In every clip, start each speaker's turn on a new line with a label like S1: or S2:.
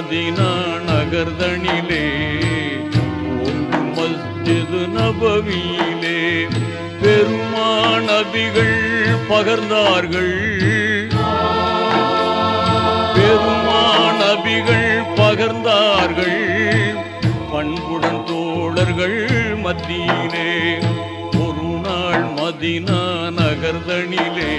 S1: Medina நகர்தனிலே ஓங்கும் மஸ்ஜிது நபவியிலே பெருமாநபிகள் பகர்ந்தார்கள். பெருமாநபிகள் பகர்ந்தார்கள் பண்புடன் தோழர்கள் மத்தியிலே. ஒரு நாள் மதீனா நகர்தனிலே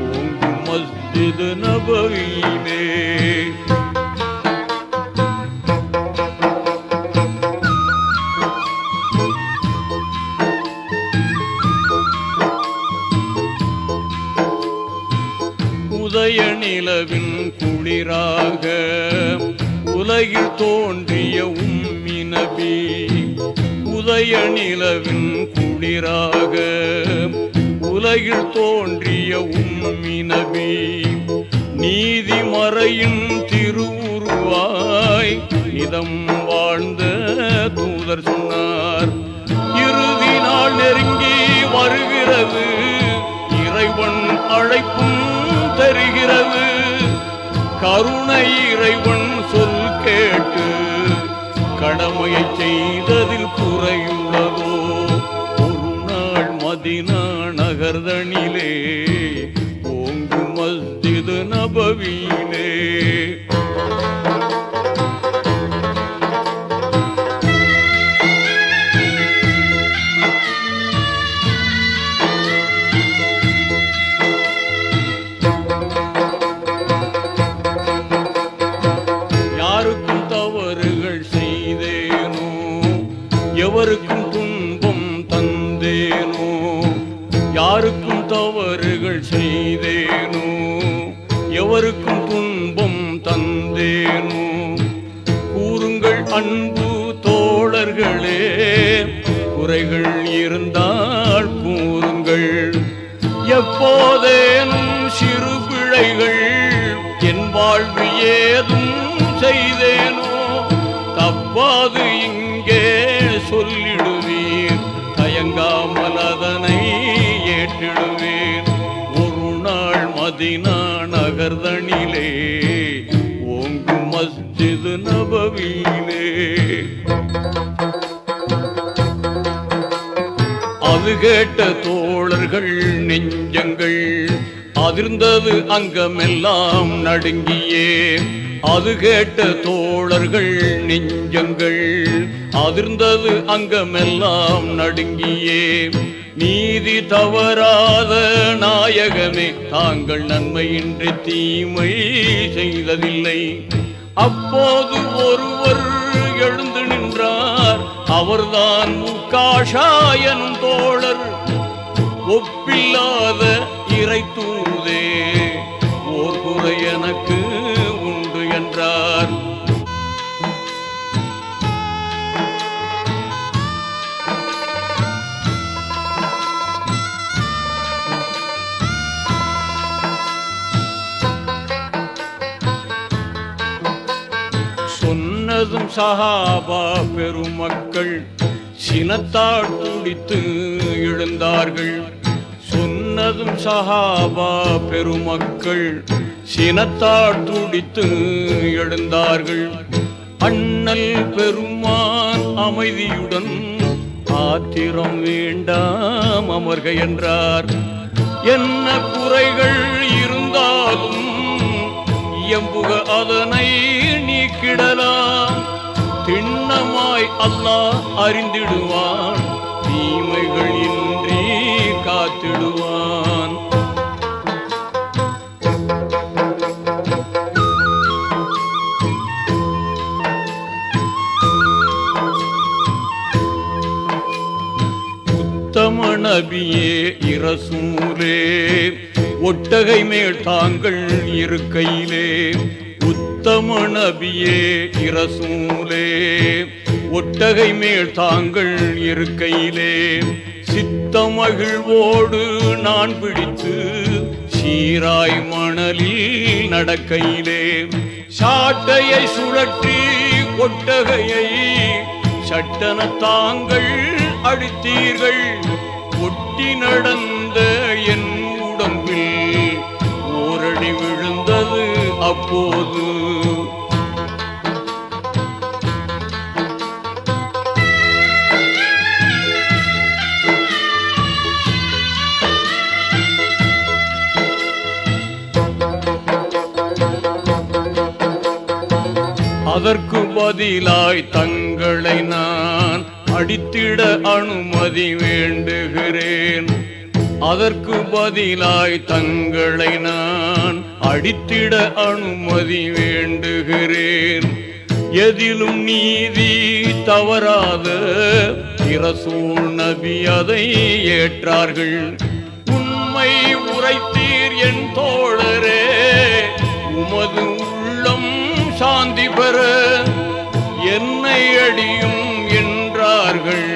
S1: ஓங்கும் மஸ்ஜிது நபவியிலே உதய நிலவின் குளிராக உலகில் தோன்றிய உம்மி நபி. உதய நிலவின் குளிராக உலகில் தோன்றிய உம்மி நபி. நீதிமறையின் திருவுருவாய் இதம் வாழ்ந்த தூதர் சொன்னார். இறுதி நாள் நெருங்கி வருகிறது, இறைவன் அழைப்பும் தருகிறது. கருணை இறைவன் சொல் கேட்டு கடமையை செய்ததில் குறையுள்ளதோ? ஒரு நாள் மதீனா நகர்தனிலே ஓங்கும் மஸ்ஜிது நபவியிலே எவருக்கும் துன்பம் தந்தேனோ? யாருக்கும் தவறுகள் செய்தேனோ? எவருக்கும் துன்பம் தந்தேனோ? கூறுங்கள் அன்பு தோழர்களே, குறைகள் இருந்தால் கூறுங்கள். எப்போதேனும் சிறு பிழைகள் என் வாழ்வு ஏதும் செய்தேனோ? தப்பாது இங்கே சொல்லிடுவீர், தயங்காமல் அதனை ஏற்றிடுவீர். ஒரு நாள் மதீனா நகர்தனிலே ஓங்கும் மஸ்ஜிது நபவியிலே அது கேட்ட தோழர்கள் நெஞ்சங்கள் அதிர்ந்தது, அங்கமெல்லாம் நடுங்கியே. அது கேட்ட தோழர்கள் நெஞ்சங்கள் அதிர்ந்தது, அங்கமெல்லாம் நடுங்கியே. நீதி தவறாத நாயகமே, தாங்கள் நன்மையின்றி தீமை செய்ததில்லை. அப்போது ஒருவர் எழுந்து நின்றார், அவர்தான் முக்காஷா எனும் தோழர். ஒப்பில்லாத இறை தூதே, ஓர் குறை எனக்கு உண்டு என்றார். சொன்னதும் சஹாபா பெருமக்கள் சினத்தால் துடித்து எழுந்தார்கள். சொன்னதும் சஹாபா பெருமக்கள் சினத்தால் துடித்து எழுந்தார்கள். அண்ணல் பெருமான் அமைதியுடன் ஆத்திரம் வேண்டாம் அமர்க என்றார். என்ன குறைகள் இருந்தாலும் எம்புக அதனை நீக்கிடலாம். திண்ணமாய் அல்லாஹ் அறிந்திடுவான், தீமைகள் இன்றி காத்திடுவான். உத்தம நபியே இரசூலே, ஒட்டகை மேல் தாங்கள் இருக்கையிலே. உத்தம நபியே இரசூலே, ஒட்டகை மேல் தாங்கள் இருக்கையிலே. சித்தமகிழ்வோடு நான் பிடித்து சீராய் மணலில் நடக்கையிலே. சாட்டையை சுழற்றி ஒட்டகையை சட்டன தாங்கள் அடித்தீர்கள். ஒட்டி நடந்த என் உடம்பில் ஓரடி விழுந்தது அப்போது. அதற்கு பதிலாய் தங்களை நான் அடித்திட அனுமதி வேண்டுகிறேன். அதற்கு பதிலாய் தங்களை நான் அடித்திட அனுமதி வேண்டுகிறேன். எதிலும் நீதி தவறாத ரசூல் நபி அதை ஏற்றார்கள். உண்மை உரைத்தீர் என் தோழரே, உமது உள்ளம் சாந்தி பெற என்னை அடியும் என்றார்கள்.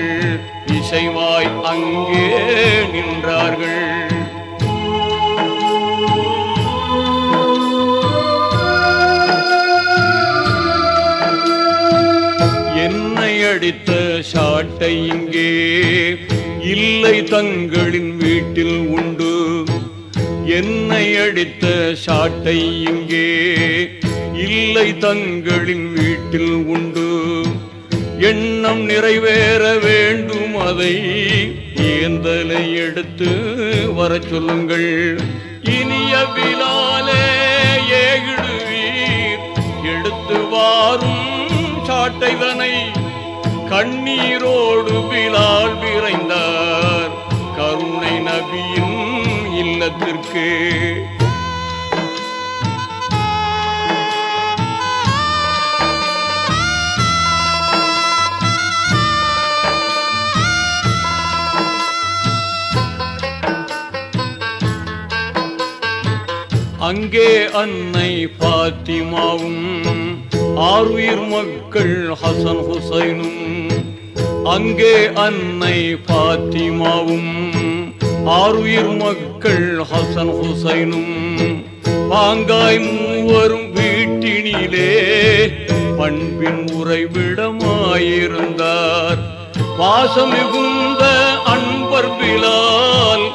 S1: இசைவாய் அங்கே நின்றார்கள். என்னை அடித்த சாட்டை இங்கே இல்லை தங்களின் வீட்டில் உண்டு. என்னை அடித்த சாட்டை இங்கே இல்லை தங்களின் வீட்டில் உண்டு. எண்ணம் நிறைவேற வேண்டும், அதை ஏந்தலை எடுத்து வர சொல்லுங்கள். இனிய பிலாலே ஏகிடுவீர், எடுத்து வாரும் சாட்டைதனை. கண்ணீரோடு பிலால் விரைந்தார் கருணை நபியின் இல்லத்திற்கு. அங்கே அன்னை பாத்திமாவும் ஆறுயிர் மக்கள் ஹசன் ஹுசைனும். அங்கே அன்னை பாத்திமாவும் ஆறுயிர் மக்கள் ஹசன் ஹுசைனும். பாங்காய் மூவரும் வீட்டினிலே பண்பின் உறைவிடமாயிருந்தார். பாசம் மிகுந்த அன்பர் பிலால்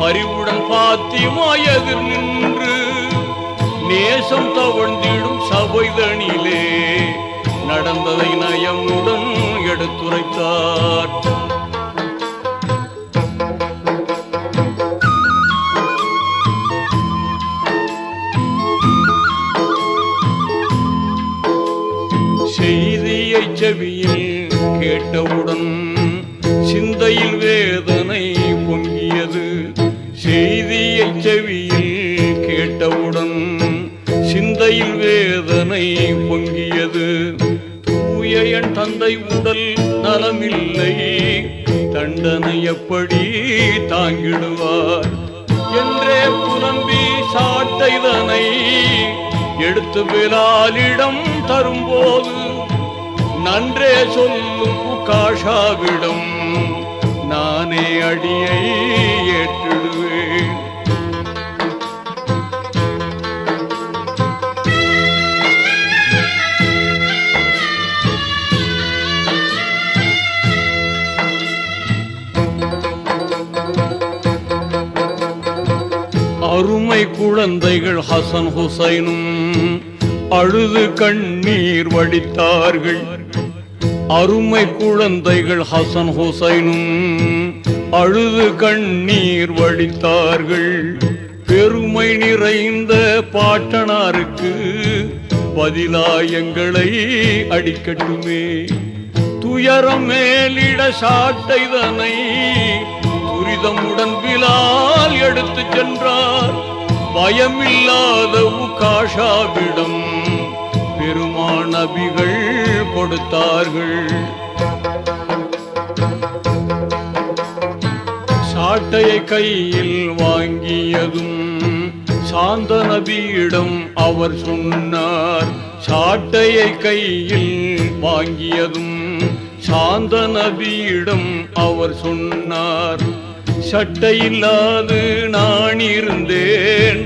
S1: அறிவுடன் பாத்திமா எதிர் நின்று நேசம் தவழ்ந்திடும் சபைதனிலே நடந்ததை நயமுடன் எடுத்துரைத்தார். செய்தியை செவியில் கேட்டவுடன் சிந்தையில் வேதனை பொங்கியது. செய்தியை செவியில் கேட்டவுடன் சிந்தையில் வேதனை பொங்கியது. தூய என் தந்தை உடல் நலமில்லை, தண்டனை எப்படி தாங்கிடுவார் என்றே புலம்பி சாட்டைதனை எடுத்து பிலாலிடம் தரும்போது நன்றே சொல்லும் காஷாவிடம் நானே அடியை ஏற்றிடுவேன். அருமை குழந்தைகள் ஹசன் ஹுசைனும் அழுது கண்ணீர் வடித்தார்கள். அருமை குழந்தைகள் ஹசன் ஹுசைனும் அழுது கண்ணீர் வடித்தார்கள். பெருமை நிறைந்த பாட்டனாருக்கு பதிலாயங்களை அடிக்கட்டுமே. துயரம் மேலிட சாட்டைதனை துரிதமுடன் பிலால் எடுத்து சென்றார். பயமில்லாத உகாஷாவிடம் பெருமான் நபிகள் கொடுத்தார்கள். சாட்டையை கையில் வாங்கியதும் சாந்த நபியிடம் அவர் சொன்னார். சாட்டையை கையில் வாங்கியதும் சாந்த நபியிடம் அவர் சொன்னார். சட்டையில்லாது நான் இருந்தேன்,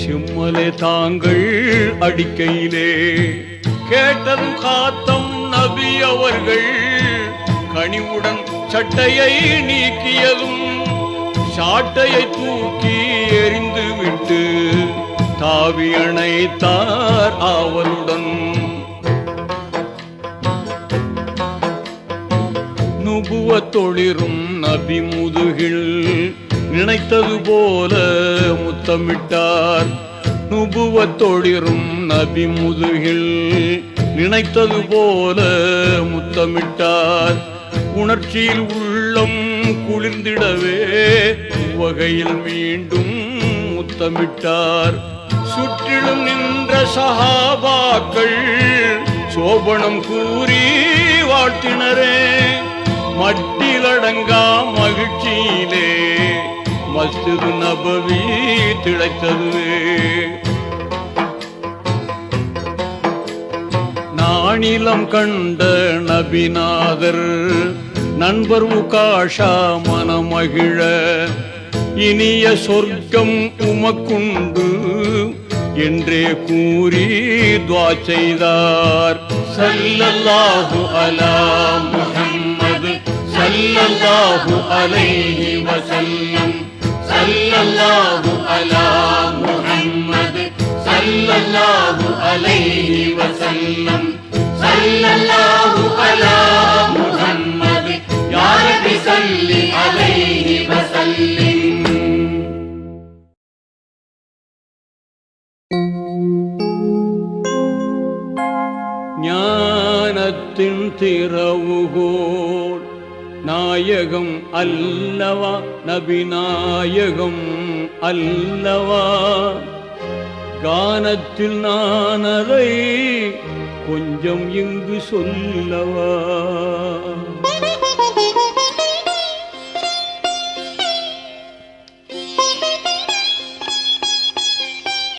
S1: சிம்மலே தாங்கள் அடிக்கையிலே. கேட்டதும் காத்தம் நபி அவர்கள் கனிவுடன் சட்டையை நீக்கியதும் சாட்டையை தூக்கி எறிந்து விட்டு தாவி அணைத்தார் ஆவலுடன். நுபுவத்தொளிரும் நபி முதுகில் நினைத்தது போல முத்தமிட்டார். நுபுவத்தொளிரும் நபி முதுகில் நினைத்தது போல முத்தமிட்டார். உணர்ச்சியில் உள்ளம் குளிர்ந்திடவே வகையில் மீண்டும் முத்தமிட்டார். சுற்றிலும் நின்ற சஹாபாக்கள் சோபனம் கூறி வாழ்த்தினரே. மட்டிலடங்கா மகிழ்ச்சியிலே மஸ்ஜிது நபவி திளைத்ததுவே. நாணிலம் கண்ட நபிநாதர் நண்பர் உகாஷா மனமகிழ இனிய சொர்க்கம் உமக்குண்டு என்றே கூறி துஆ செய்தார். ஸல்லல்லாஹு அலா முஹம்மது ஸல்லல்லாஹு அலைஹி வஸல்லம். ஸல்லல்லாஹு அலா முஹம்மது ஸல்லல்லாஹு அலைஹி வஸல்லம். ஸல்லல்லாஹு அலா முஹம்மது யா ரப்பி ஸல்லி அலைஹி வஸல்லிம். ஞானத்தின் திறவுகோல் நாயகம் அல்லவா, நபிநாயகம் அல்லவா. கானத்தில் நான் அதை கொஞ்சம் இங்கு சொல்லவா.